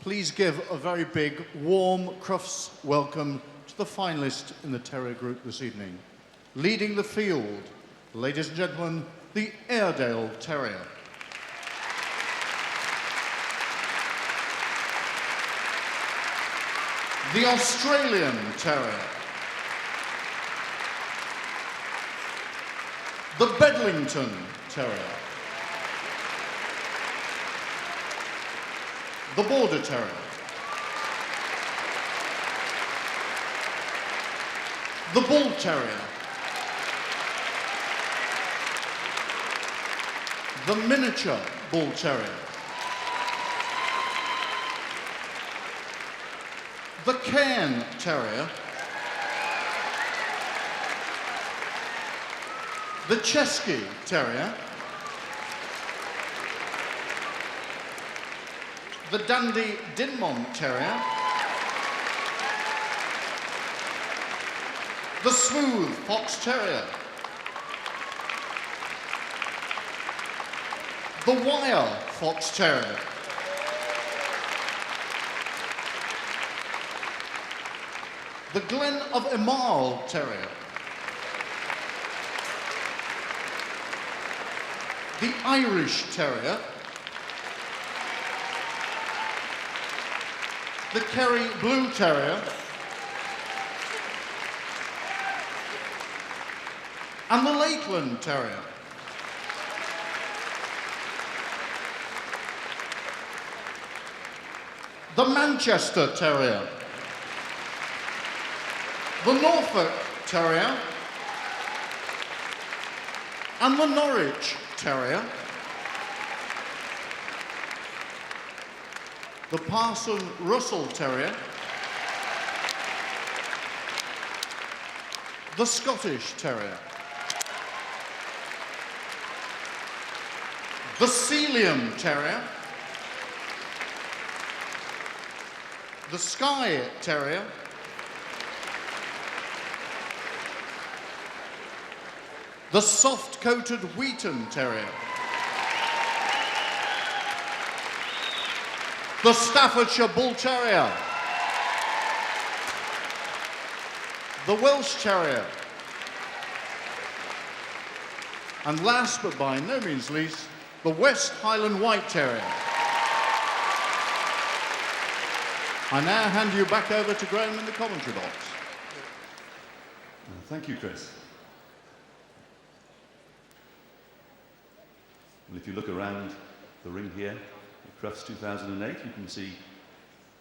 please give a very big, warm Crufts welcome to the finalist in the Terrier Group this evening. Leading the field, ladies and gentlemen, the Airedale Terrier. The Australian Terrier. The Bedlington Terrier. The Border Terrier. The Bull Terrier. The Miniature Bull Terrier. The Cairn Terrier. The Cesky Terrier. The Dandie Dinmont Terrier. The smooth Fox Terrier. The wire Fox Terrier. The Glen of Imaal Terrier. The Irish Terrier. The Kerry Blue Terrier. And the Lakeland Terrier. The Manchester Terrier. The Norfolk Terrier. And the Norwich Terrier. The Parson Russell Terrier. The Scottish Terrier. The Sealyham Terrier. The Skye Terrier. The soft-coated Wheaten Terrier. The Staffordshire Bull Terrier. The Welsh Terrier. And last but by no means least, the West Highland White Terrier. I now hand you back over to Graham in the commentary box. Thank you, Chris. Well, if you look around the ring here at Crufts 2008, you can see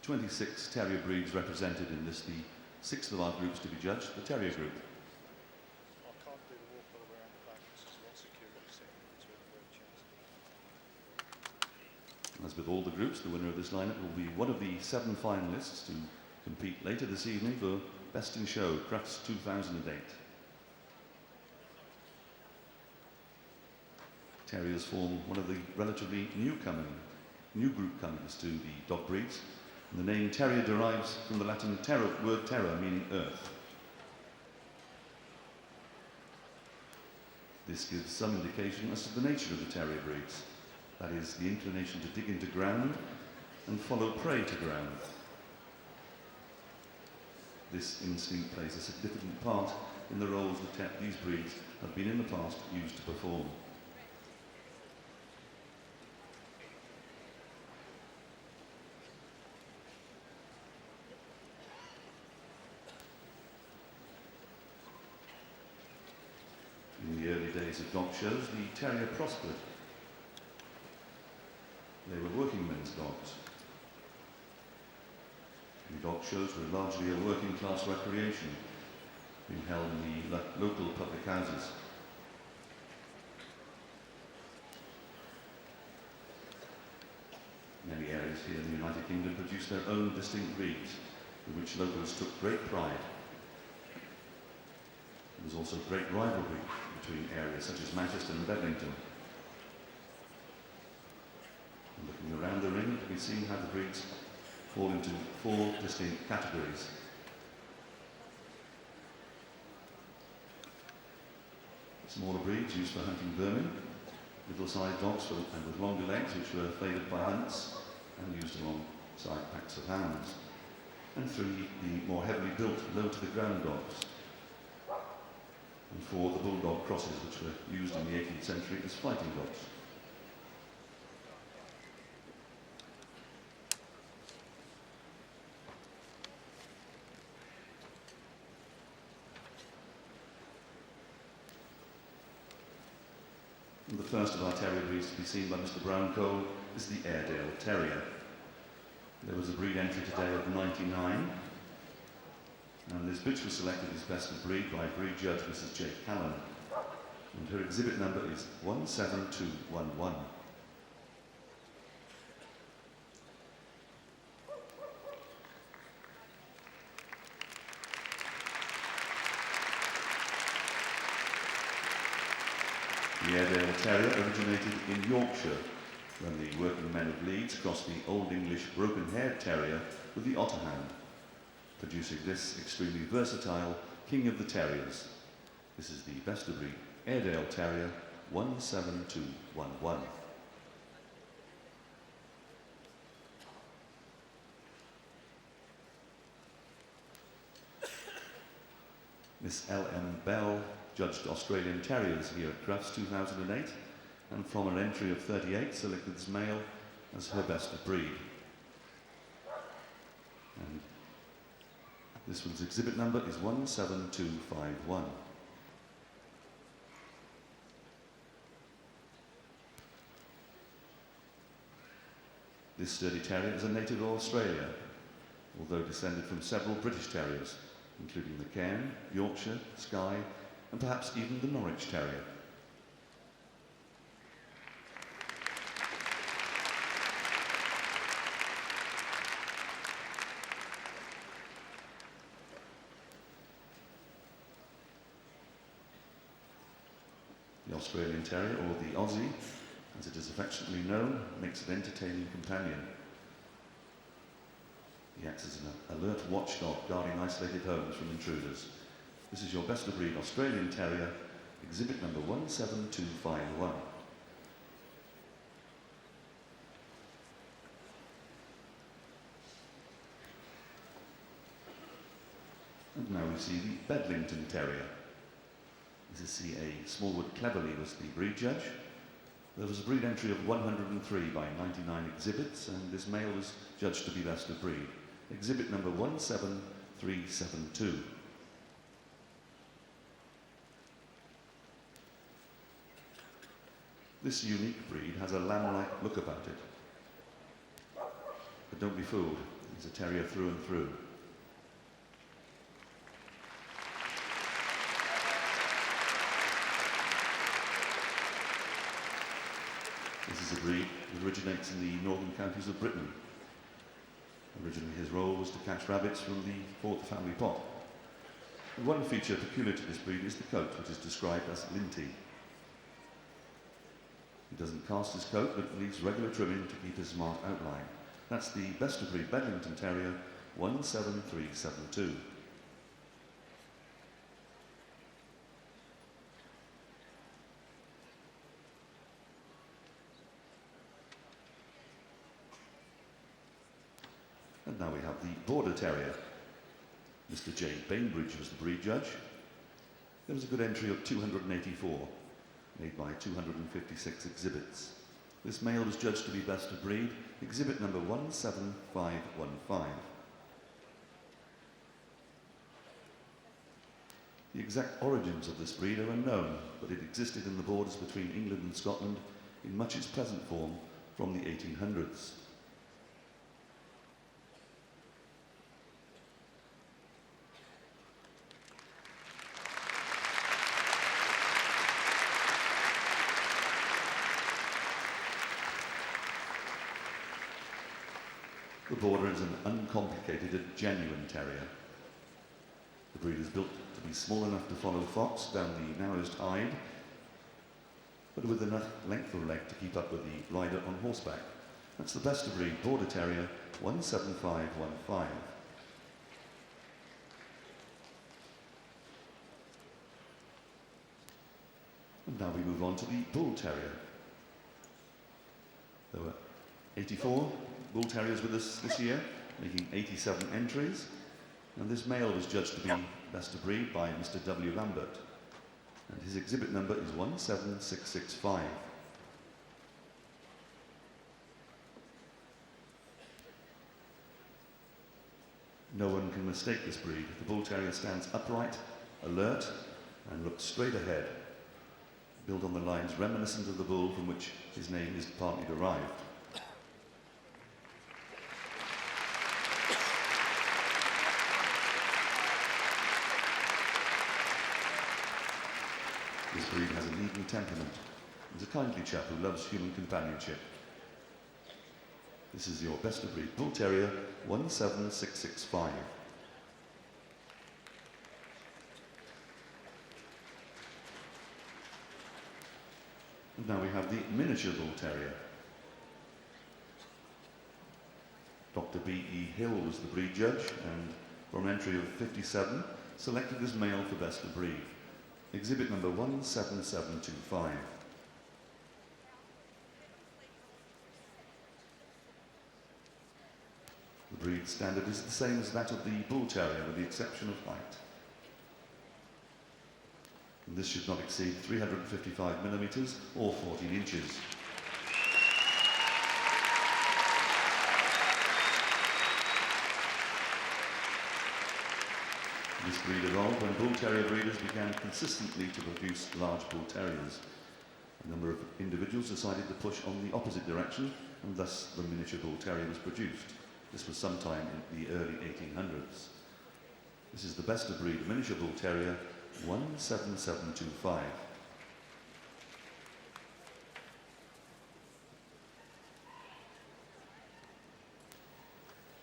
26 terrier breeds represented in this, the sixth of our groups to be judged, the Terrier Group. I can't do the walk all the way around the back, this is what security saying, it's with the chance. As with all the groups, the winner of this lineup will be one of the 7 finalists to compete later this evening for Best in Show, Crufts 2008. Terriers form one of the relatively new group comers to the dog breeds. And the name Terrier derives from the Latin word terra, meaning earth. This gives some indication as to the nature of the terrier breeds. That is, the inclination to dig into ground and follow prey to ground. This instinct plays a significant part in the roles that these breeds have been in the past used to perform. In the early days of dog shows, the terrier prospered. They were working men's dogs. And dog shows were largely a working class recreation, being held in the local public houses. Many areas here in the United Kingdom produced their own distinct breeds, in which locals took great pride. There was also great rivalry between areas such as Manchester and Bedlington. And looking around the ring, it can be seen how the breeds fall into 4 distinct categories. Smaller breeds used for hunting vermin, middle-sized dogs and with longer legs which were favoured by hunts and used along side packs of hounds, and 3 the more heavily built, low to the ground dogs, and 4 the bulldog crosses, which were used in the 18th century as fighting dogs. And the first of our terrier breeds to be seen by Mr. Brown-Cole is the Airedale Terrier. There was a breed entry today of 99, and this bitch was selected as best of breed by breed judge Mrs. J. Callan, and her exhibit number is 17211. The Airedale Terrier originated in Yorkshire when the working men of Leeds crossed the Old English broken-haired terrier with the Otterhound, producing this extremely versatile king of the terriers. This is the best of breed Airedale Terrier 17211. Miss L.M. Bell judged Australian Terriers here at Crufts 2008, and from an entry of 38 selected this male as her best of breed. And this one's exhibit number is 17251. This sturdy terrier is a native of Australia, although descended from several British terriers, including the Cairn, Yorkshire, Skye, and perhaps even the Norwich Terrier. The Australian Terrier, or the Aussie, as it is affectionately known, makes an entertaining companion. He acts as an alert watchdog guarding isolated homes from intruders. This is your best of breed Australian Terrier, exhibit number 17251. And now we see the Bedlington Terrier. Mrs. C.A. Smallwood Cleverly was the breed judge. There was a breed entry of 103 by 99 exhibits, and this male was judged to be best of breed. Exhibit number 17372. This unique breed has a lamb-like look about it. But don't be fooled, he's a terrier through and through. This is a breed that originates in the northern counties of Britain. Originally his role was to catch rabbits from the fourth family pot. And one feature peculiar to this breed is the coat, which is described as linty. He doesn't cast his coat, but leaves regular trimming to keep his smart outline. That's the best of breed Bedlington Terrier 17372. And now we have the Border Terrier. Mr. J. Bainbridge was the breed judge. There was a good entry of 284, made by 256 exhibits. This male was judged to be best of breed, exhibit number 17515. The exact origins of this breed are unknown, but it existed in the borders between England and Scotland in much its present form from the 1800s. The Border is an uncomplicated and genuine terrier. The breed is built to be small enough to follow Fox down the narrowest hide, but with enough length of leg to keep up with the rider on horseback. That's the best of breed Border Terrier 17515. And now we move on to the Bull Terrier. There were 84 Bull Terriers with us this year, making 87 entries. And this male was judged to be best of breed by Mr. W. Lambert. And his exhibit number is 17665. No one can mistake this breed. The Bull Terrier stands upright, alert, and looks straight ahead, built on the lines reminiscent of the bull from which his name is partly derived. This breed has an even temperament. He's a kindly chap who loves human companionship. This is your best of breed Bull Terrier 17665. And now we have the miniature Bull Terrier. Dr. B.E. Hill was the breed judge, and for an entry of 57, selected this male for best of breed. Exhibit number 17725. The breed standard is the same as that of the Bull Terrier, with the exception of height. And this should not exceed 355 millimetres or 14 inches. This breed evolved when Bull Terrier breeders began consistently to produce large Bull Terriers. A number of individuals decided to push on the opposite direction, and thus the miniature Bull Terrier was produced. This was sometime in the early 1800s. This is the best of breed miniature Bull Terrier 17725.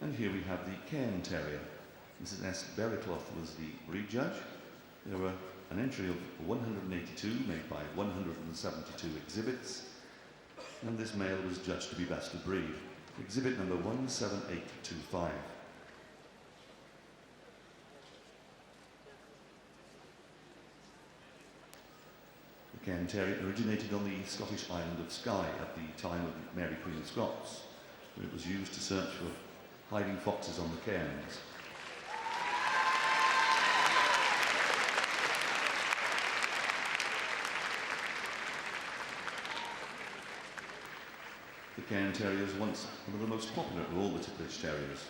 And here we have the Cairn Terrier. Mrs. S. Berrycloth was the breed judge. There were an entry of 182 made by 172 exhibits, and this male was judged to be best of breed. Exhibit number 17825. The Cairn Terrier originated on the Scottish island of Skye at the time of Mary Queen of Scots, where it was used to search for hiding foxes on the cairns. The Cairn Terrier is once one of the most popular of all the Ticklish Terriers.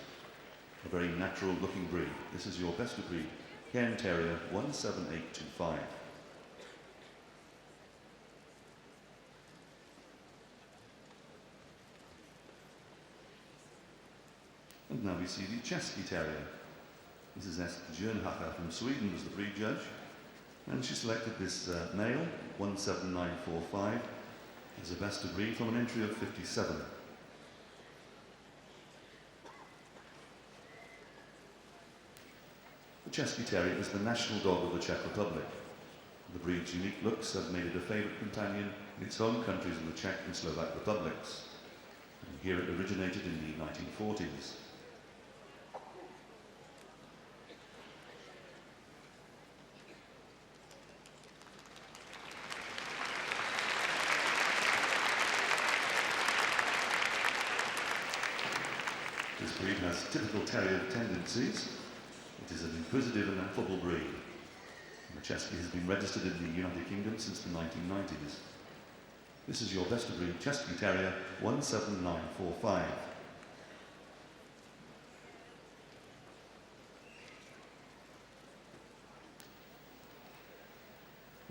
A very natural looking breed. This is your best of breed Cairn Terrier 17825. And now we see the Cesky Terrier. Mrs. S. Jernhacker from Sweden was the breed judge, and she selected this male 17945 as a best of breed from an entry of 57. The Cesky Terrier is the national dog of the Czech Republic. The breed's unique looks have made it a favourite companion in its home countries in the Czech and Slovak republics. And here it originated in the 1940s. This breed has typical terrier tendencies. It is an inquisitive and affable breed. And the Cesky has been registered in the United Kingdom since the 1990s. This is your best of breed Cesky Terrier 17945.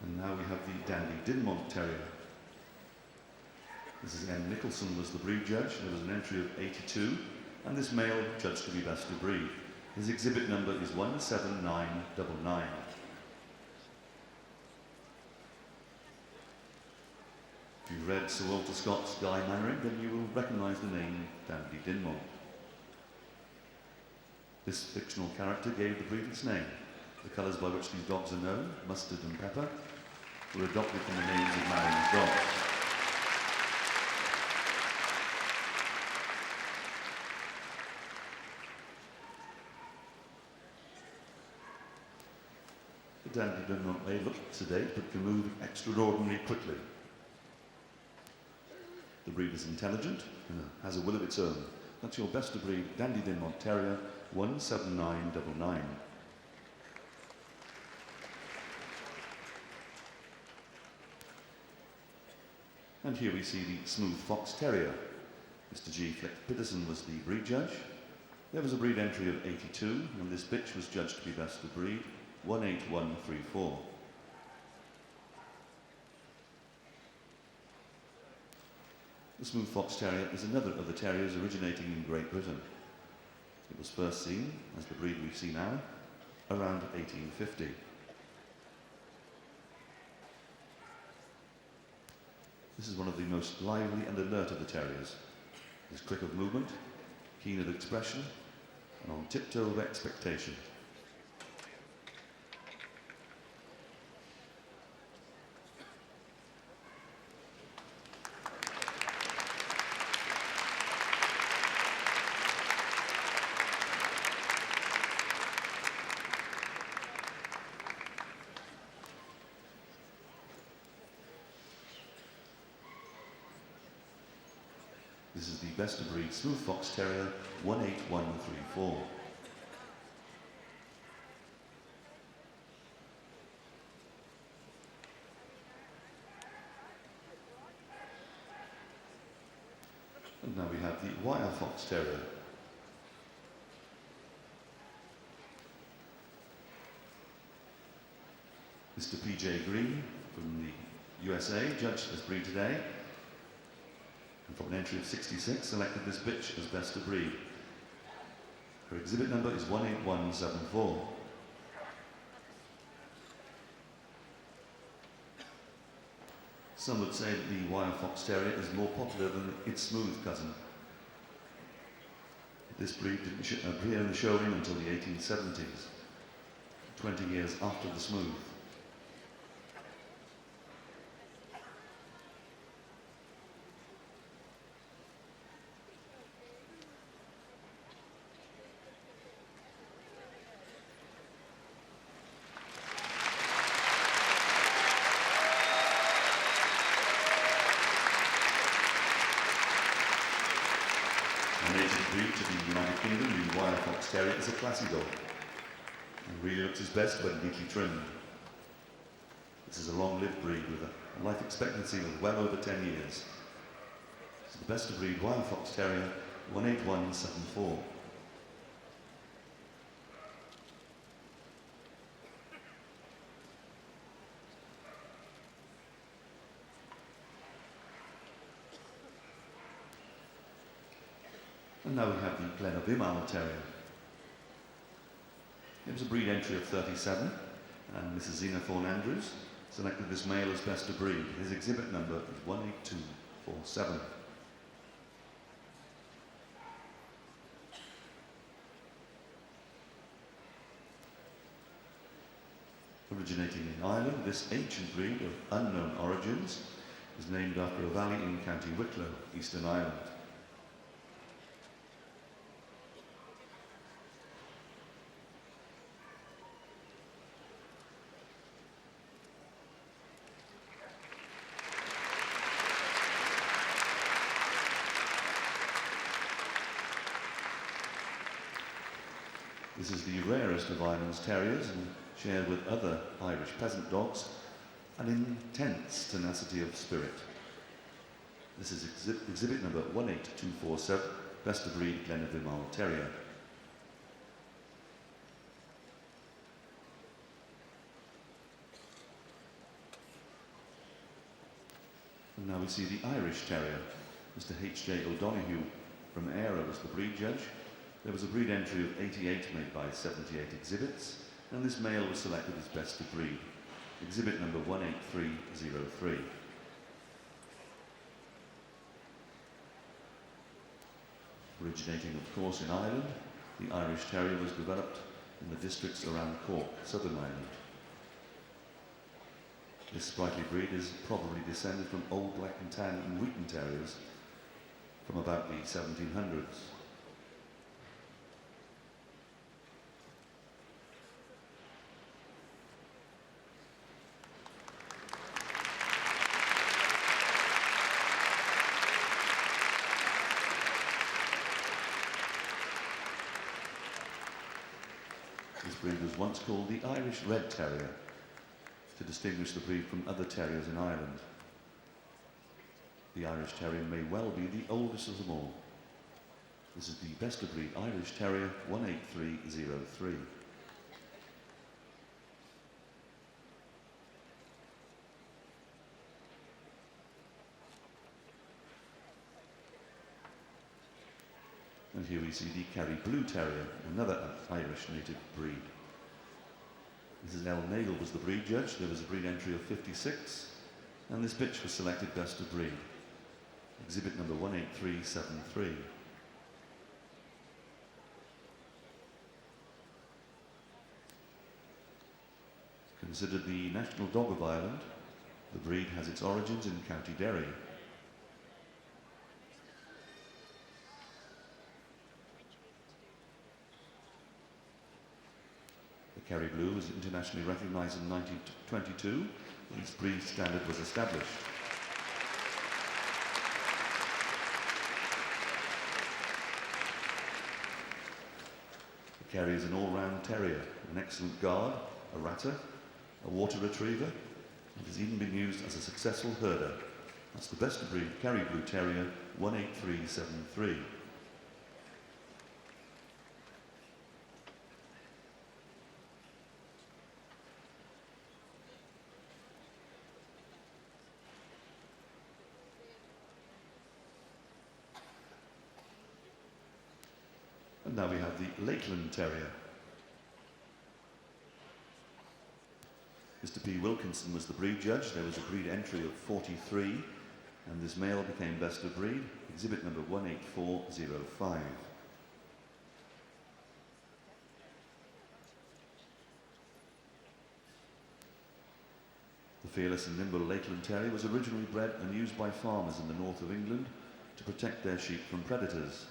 And now we have the Dandie Dinmont Terrier. Mrs. M. Nicholson was the breed judge. There was an entry of 82. And this male judged to be best of breed. His exhibit number is 17999. If you've read Sir Walter Scott's Guy Mannering, then you will recognise the name Dandie Dinmont. This fictional character gave the breed its name. The colours by which these dogs are known, mustard and pepper, were adopted from the names of Mannering's dogs. The Dandie Dinmont may look sedate, but can move extraordinarily quickly. The breed is intelligent and has a will of its own. That's your best of breed Dandie Dinmont Terrier, 17999. And here we see the smooth Fox Terrier. Mr. G. Fleck Peterson was the breed judge. There was a breed entry of 82, and this bitch was judged to be best of breed, 18134. The smooth Fox Terrier is another of the terriers originating in Great Britain. It was first seen, as the breed we see now, around 1850. This is one of the most lively and alert of the terriers. He is quick of movement, keen of expression, and on tiptoe of expectation. This is the best of breed smooth Fox Terrier, 18134. And now we have the wire Fox Terrier. Mr. P.J. Green from the USA judged this breed today. And from an entry of 66, selected this bitch as best of breed. Her exhibit number is 18174. Some would say that the wire Fox Terrier is more popular than its smooth cousin. This breed didn't appear in the showroom until the 1870s, 20 years after the smooth. Terrier is a classy dog and really looks his best when neatly trimmed. This is a long-lived breed with a life expectancy of well over 10 years. It's the best of breed Wire Fox Terrier, 18174. And now we have the Glen of Imaal Terrier. It was a breed entry of 37, and Mrs. Zena Thorne-Andrews selected this male as best of breed. His exhibit number is 18247. Originating in Ireland, this ancient breed of unknown origins is named after a valley in County Wicklow, Eastern Ireland. This is the rarest of Ireland's terriers and shared with other Irish peasant dogs an intense tenacity of spirit. This is exhibit number 18247, best of breed Glen of Imaal Terrier. And now we see the Irish Terrier. Mr. H.J. O'Donoghue from Ayr was the breed judge. There was a breed entry of 88 made by 78 exhibits, and this male was selected as best of breed. Exhibit number 18303. Originating, of course, in Ireland, the Irish Terrier was developed in the districts around Cork, Southern Ireland. This sprightly breed is probably descended from old Black and Tan and Wheaten Terriers from about the 1700s. This breed was once called the Irish Red Terrier to distinguish the breed from other terriers in Ireland. The Irish Terrier may well be the oldest of them all. This is the best of breed Irish Terrier 18303. And here we see the Kerry Blue Terrier, another Irish native breed. Mrs. L. Nagle was the breed judge. There was a breed entry of 56, and this bitch was selected best of breed. Exhibit number 18373. Considered the national dog of Ireland, the breed has its origins in County Derry. The Kerry Blue was internationally recognised in 1922 when its breed standard was established. The Kerry is an all-round terrier, an excellent guard, a ratter, a water retriever, and has even been used as a successful herder. That's the best of breed Kerry Blue Terrier 18373. And now we have the Lakeland Terrier. Mr. P. Wilkinson was the breed judge. There was a breed entry of 43, and this male became best of breed. Exhibit number 18405. The fearless and nimble Lakeland Terrier was originally bred and used by farmers in the north of England to protect their sheep from predators.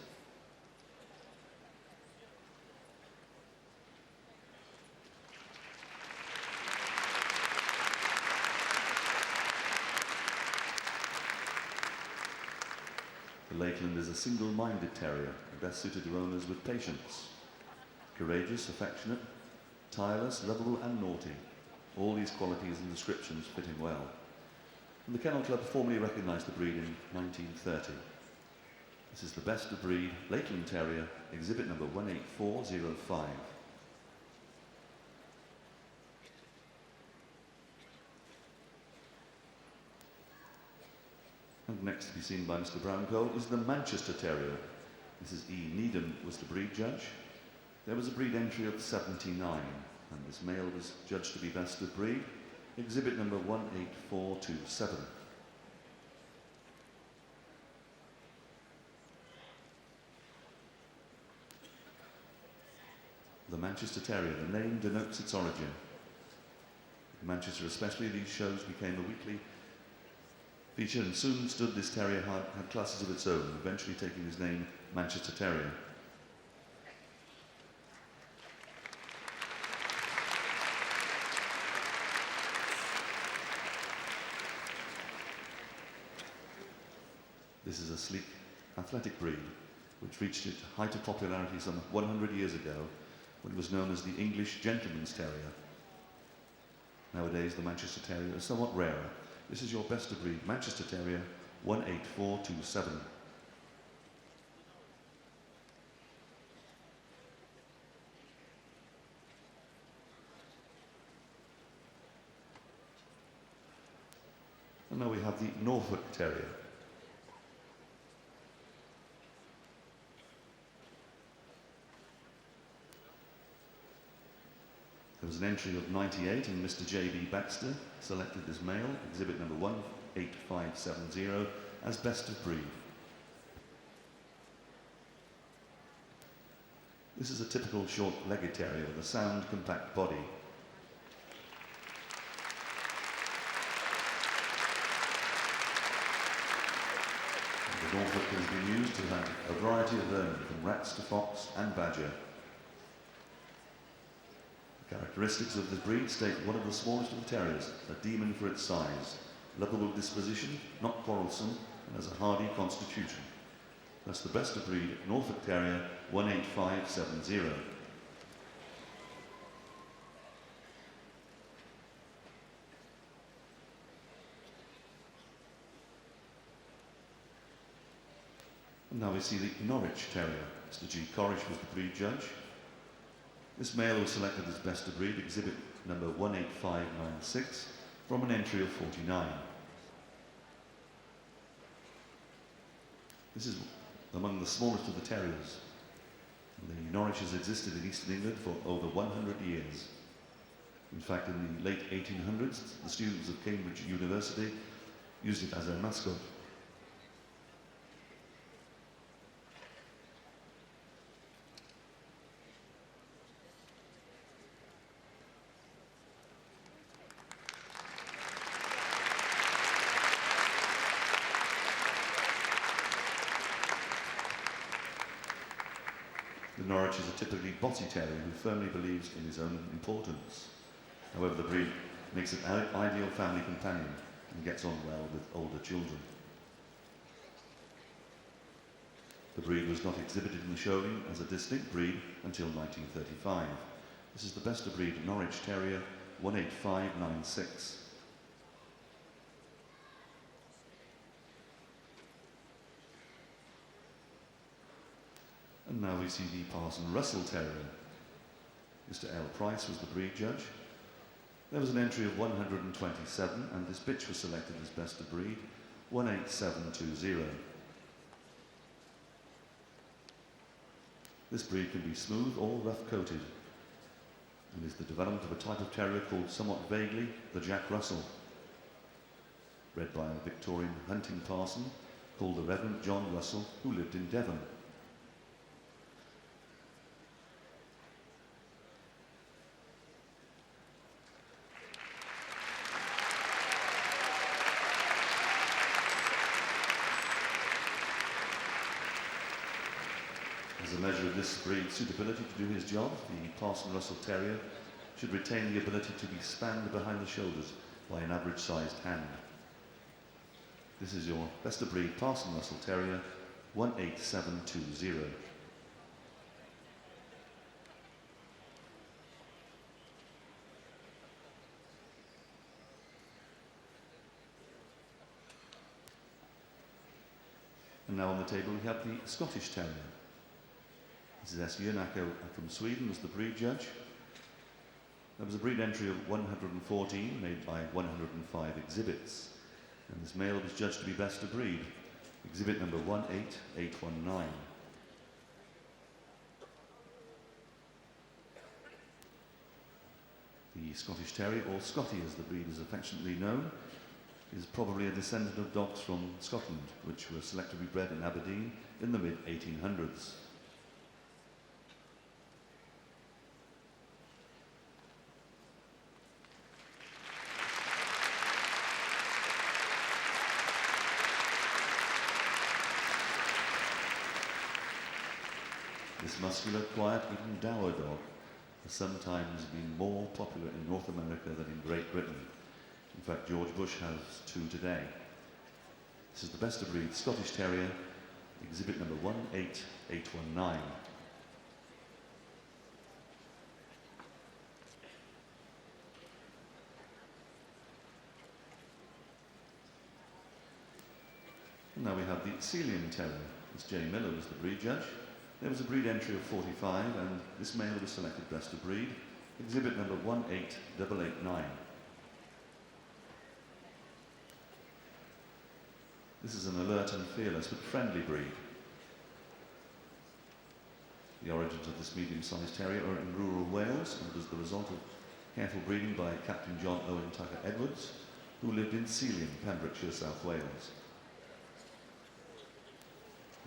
The Lakeland is a single-minded terrier, best suited to owners with patience. Courageous, affectionate, tireless, lovable and naughty. All these qualities and descriptions fit him well. And the Kennel Club formally recognised the breed in 1930. This is the best of breed Lakeland Terrier, exhibit number 18405. And next to be seen by Mr. Browncole is the Manchester Terrier. Mrs. E. Needham was the breed judge. There was a breed entry of 79, and this male was judged to be best of breed. Exhibit number 18427. The Manchester Terrier, the name denotes its origin. In Manchester especially, these shows became a weekly feature, and soon stood this terrier had classes of its own, eventually taking his name Manchester Terrier. This is a sleek, athletic breed which reached its height of popularity some 100 years ago when it was known as the English Gentleman's Terrier. Nowadays, the Manchester Terrier is somewhat rarer. This is your best of breed Manchester Terrier 18427. And now we have the Norfolk Terrier. There was an entry of 98, and Mr. J.B. Baxter selected this male, exhibit number 18570, as best of breed. This is a typical short-legged terrier with a sound, compact body. The Norfolk has been used to have a variety of vermin, from rats to fox and badger. Characteristics of this breed state one of the smallest of the terriers, a demon for its size, lovable disposition, not quarrelsome, and has a hardy constitution. That's the best of breed Norfolk Terrier 18570. Now we see the Norwich Terrier. Mr. G. Corrish was the breed judge. This male was selected as best of breed, exhibit number 18596, from an entry of 49. This is among the smallest of the terriers. The Norwich has existed in Eastern England for over 100 years. In fact, in the late 1800s, the students of Cambridge University used it as their mascot. The Norwich is a typically botty terrier who firmly believes in his own importance. However, the breed makes an ideal family companion and gets on well with older children. The breed was not exhibited in the showing as a distinct breed until 1935. This is the best of breed Norwich Terrier 18596. And now we see the Parson Russell Terrier. Mr. L. Price was the breed judge. There was an entry of 127, and this bitch was selected as best of breed 18720. This breed can be smooth or rough-coated, and is the development of a type of terrier called somewhat vaguely the Jack Russell, bred by a Victorian hunting parson called the Reverend John Russell, who lived in Devon. As a measure of this breed's suitability to do his job, the Parson Russell Terrier should retain the ability to be spanned behind the shoulders by an average-sized hand. This is your best of breed Parson Russell Terrier 18720. And now on the table we have the Scottish Terrier. This is S. Jönako from Sweden was the breed judge. There was a breed entry of 114 made by 105 exhibits, and this male was judged to be best of breed, exhibit number 18819. The Scottish Terrier, or Scotty as the breed is affectionately known, is probably a descendant of dogs from Scotland, which were selectively bred in Aberdeen in the mid-1800s. This muscular, quiet, even dour dog has sometimes been more popular in North America than in Great Britain. In fact, George Bush has two today. This is the best of breed Scottish Terrier, exhibit number 18819. And now we have the Sealyham Terrier. Miss Jenny Miller was the breed judge. There was a breed entry of 45, and this male was selected best of breed, exhibit number 18889. This is an alert and fearless but friendly breed. The origins of this medium-sized terrier are in rural Wales and was the result of careful breeding by Captain John Owen Tucker Edwards, who lived in Sealyham, Pembrokeshire, South Wales.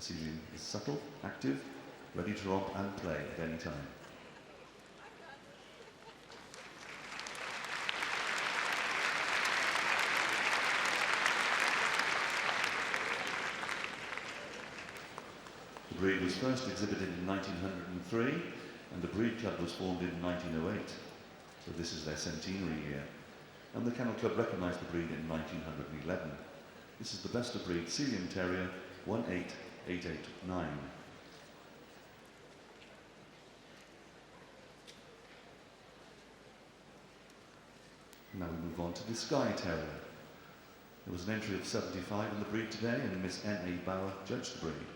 The Sealyham is subtle, active, ready to romp and play at any time. The breed was first exhibited in 1903, and the breed club was formed in 1908. So this is their centenary year. And the Kennel Club recognised the breed in 1911. This is the best of breed Sealyham Terrier 18889. Now we move on to the Skye Terrier. There was an entry of 75 in the breed today, and Miss N.A. Bauer judged the breed.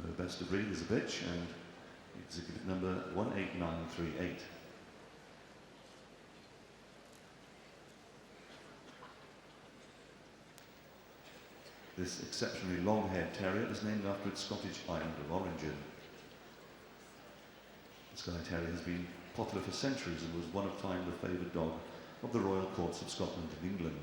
Her best of breed is a bitch, and exhibit number 18938. This exceptionally long-haired terrier is named after its Scottish island of origin. The Skye Terrier has been popular for centuries and was one of time the favoured dog of the royal courts of Scotland and England.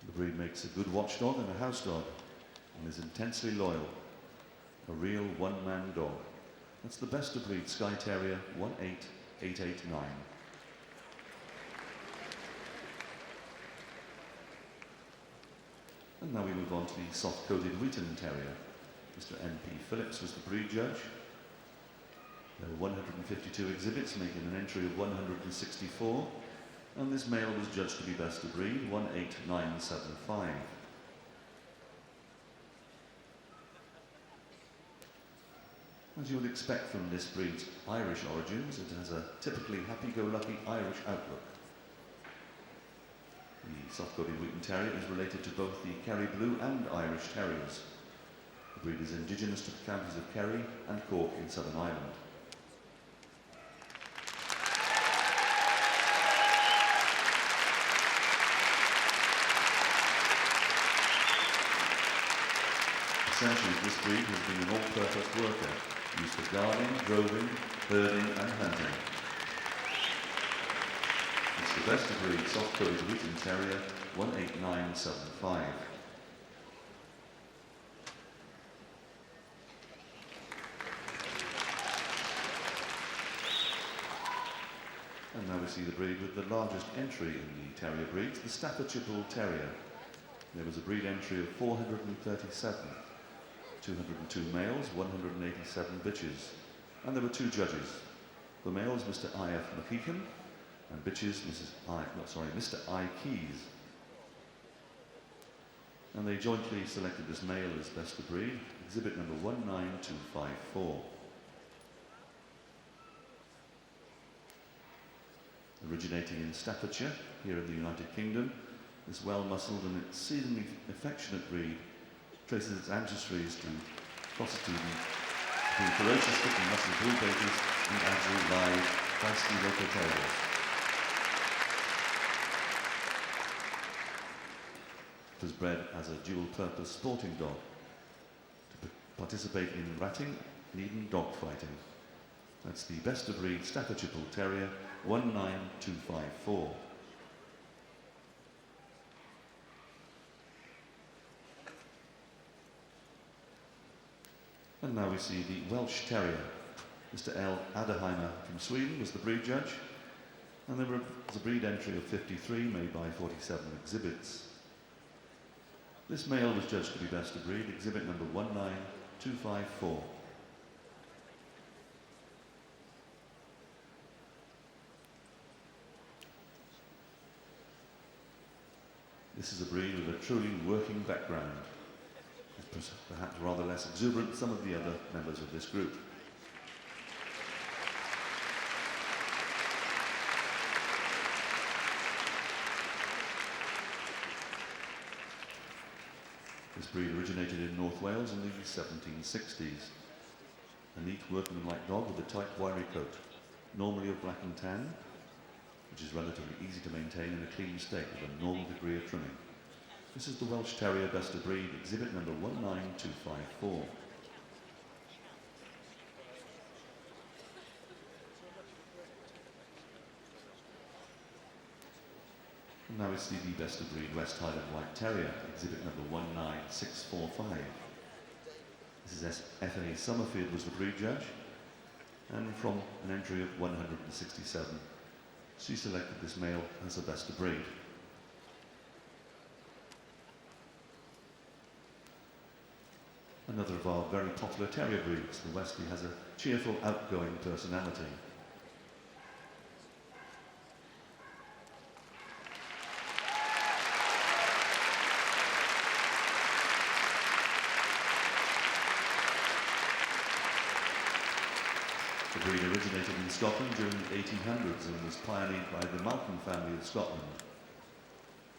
The breed makes a good watchdog and a house dog, and is intensely loyal. A real one-man dog. That's the best of breed Skye Terrier 18889. And now we move on to the soft-coated Wheaten Terrier. Mr. N.P. Phillips was the breed judge. There were 152 exhibits, making an entry of 164. And this male was judged to be best of breed, 18975. As you would expect from this breed's Irish origins, it has a typically happy-go-lucky Irish outlook. The soft-coated Wheaten Terrier is related to both the Kerry Blue and Irish Terriers. The breed is indigenous to the counties of Kerry and Cork in Southern Ireland. For centuries, this breed has been an all-purpose worker, used for guarding, droving, herding and hunting. It's the best of breed soft-coated Wheaten Terrier 18975. And now we see the breed with the largest entry in the terrier breeds, the Staffordshire Terrier. There was a breed entry of 437. 202 males, 187 bitches. And there were two judges. The males, Mr. I.F. McKeechan, and bitches, Mr. I. Keys. And they jointly selected this male as best of breed, exhibit number 19254. Originating in Staffordshire, here in the United Kingdom, this well-muscled and exceedingly affectionate breed traces its ancestries to crossbreeding between ferocious thick and muscled bull baiters and agile, live, feisty local terriers. It was bred as a dual-purpose sporting dog to participate in ratting and even dog fighting. That's the best of breed Staffordshire Terrier 19254. And now we see the Welsh Terrier. Mr. L. Aderheimer from Sweden was the breed judge, and there was a breed entry of 53 made by 47 exhibits. This male was judged to be best of breed, exhibit number 19254. This is a breed with a truly working background. It's perhaps rather less exuberant than some of the other members of this group. This breed originated in North Wales in the 1760s. A neat workmanlike dog with a tight wiry coat, normally of black and tan, which is relatively easy to maintain in a clean state with a normal degree of trimming. This is the Welsh Terrier best of breed, exhibit number 19254. And now we see the best of breed West Highland White Terrier, exhibit number 19645. This is F.A. Summerfield was the breed judge, and from an entry of 167, she selected this male as the best of breed. Another of our very popular terrier breeds, the Westie, has a cheerful, outgoing personality. originated in Scotland during the 1800s and was pioneered by the Malcolm family of Scotland,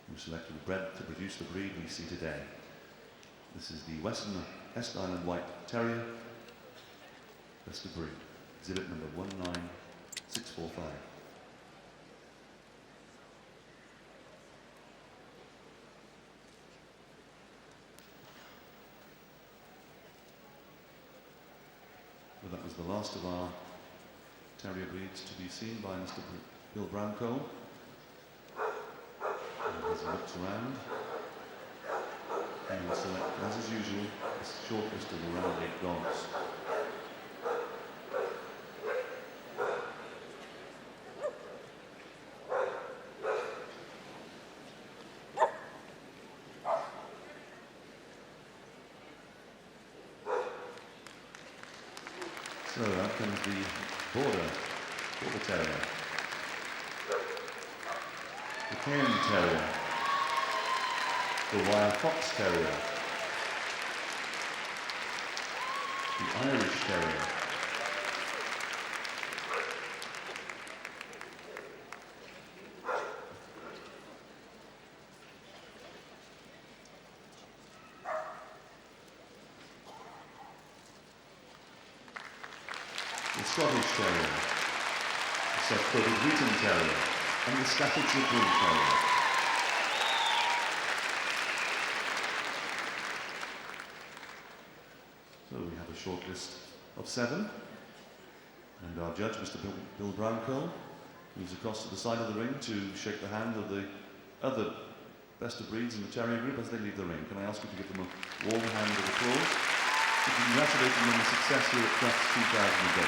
who selected the bred to produce the breed we see today. This is the Western Esk Island White Terrier, best of breed, exhibit number 19645. Well, that was the last of our terrier breeds to be seen by Mr. Bill Browncoal. And as he looks around, he will select, as is usual, a short list of around 8 dogs. So out comes the Border Terrier, the Cairn Terrier, the Wire Fox Terrier, the Irish Terrier, the Scottish Terrier, the soft-coated Wheaten Terrier, and the Staffordshire Terrier. So we have a short list of 7, and our judge, Mr. Bill Browncoal, moves across to the side of the ring to shake the hand of the other best of breeds in the Terrier Group as they leave the ring. Can I ask you to give them a warm hand of applause to congratulate them on the success here at Crufts 2008.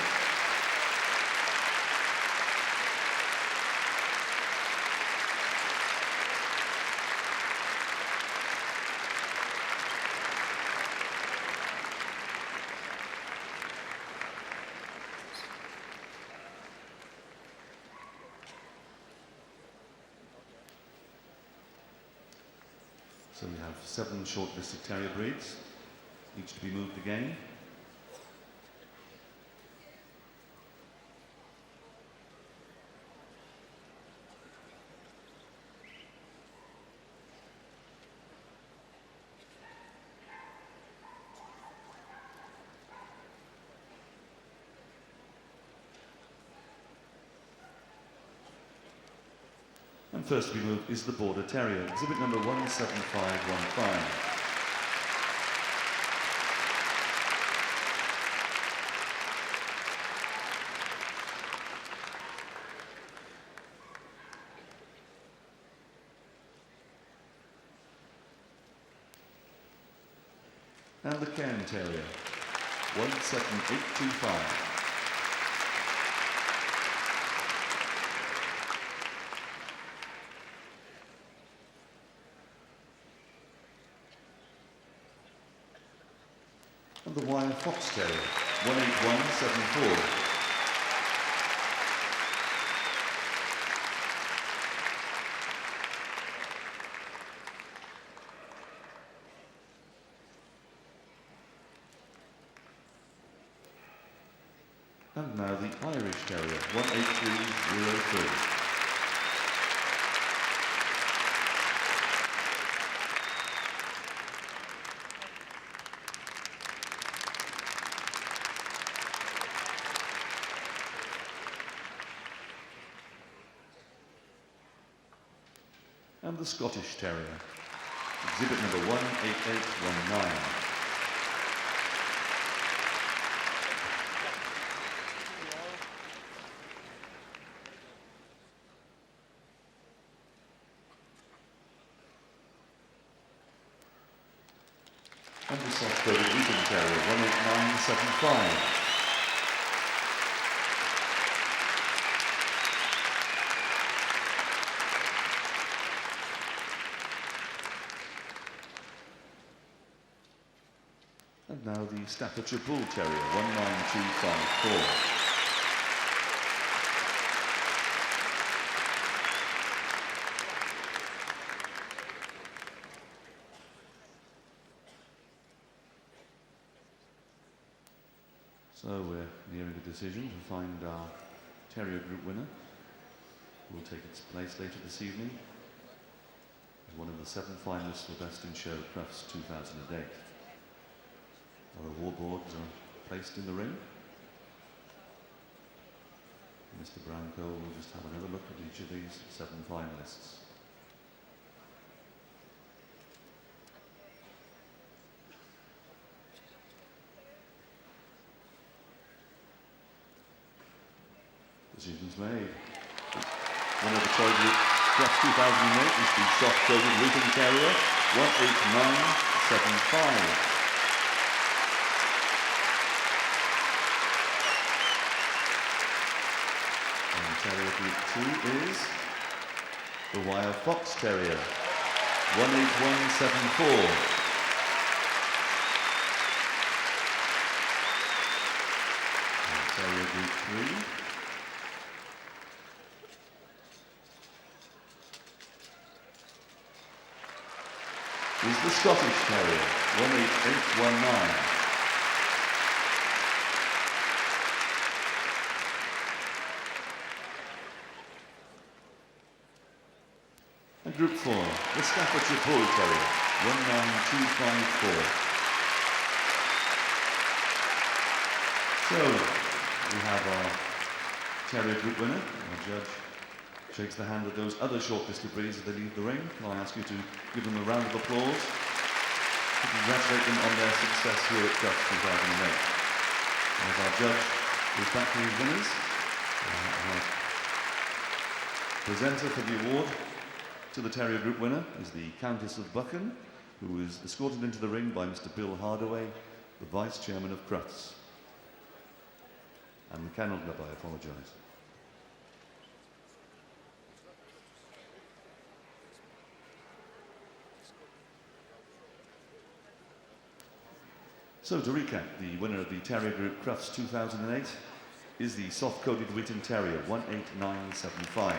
So we have 7 shortlisted terrier breeds, each to be moved again. And first to be moved is the Border Terrier, exhibit number 17515. And the Cairn Terrier, 17825. And the Wire Fox Terrier, 18174. And now the Irish Terrier, 18303. And the Scottish Terrier, exhibit number 18819. And the soft-coated Wheaten Terrier, 18975. And now the Staffordshire Bull Terrier, 19254. So we're nearing a decision to find our Terrier Group winner, who will take its place later this evening as one of the 7 finalists for Best in Show Crufts 2008. Our award boards are placed in the ring. Mr. Brownco will just have another look at each of these 7 finalists. Decisions made. One of the Terrier Group Crufts 2008 is the soft-coated Wheaten Terrier, 18975. And Terrier Group 2 is the wire Fox Terrier, 18174. And Terrier Group 3 is the Scottish Terrier, 18819. And Group 4, the Staffordshire Terrier, 19254. So, we have our Terrier Group winner. Our judge shakes the hand of those other shortlisted breeds as they leave the ring. Can I ask you to give them a round of applause to congratulate them on their success here at Crufts 2008. As our judge is back to his winners, our presenter for the award to the Terrier Group winner is the Countess of Buchan, who is escorted into the ring by Mr. Bill Hardaway, the Vice Chairman of Crufts. And the Kennel Club, I apologise. So to recap, the winner of the Terrier Group Crufts 2008 is the soft-coated Wheaten Terrier, 18975.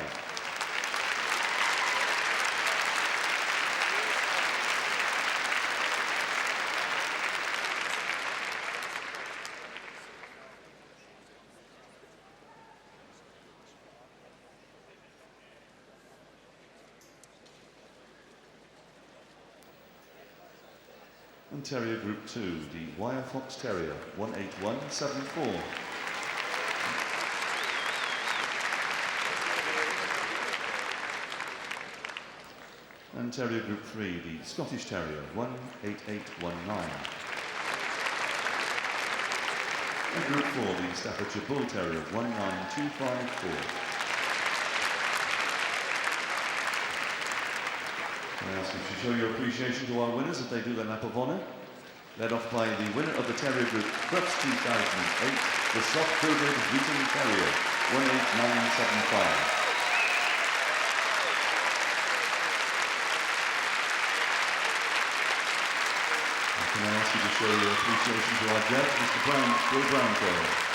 And Terrier Group 2, the wire Fox Terrier, 18174. And Terrier Group 3, the Scottish Terrier, 18819. And Group 4, the Staffordshire Bull Terrier, 19254. I ask you to show your appreciation to our winners as they do their lap of honour, led off by the winner of the Terrier Group Crufts 2008, the soft-coated Wheaten Terrier, 18975. Can I ask you to show your appreciation to our judge, Mr. Bill Brownco.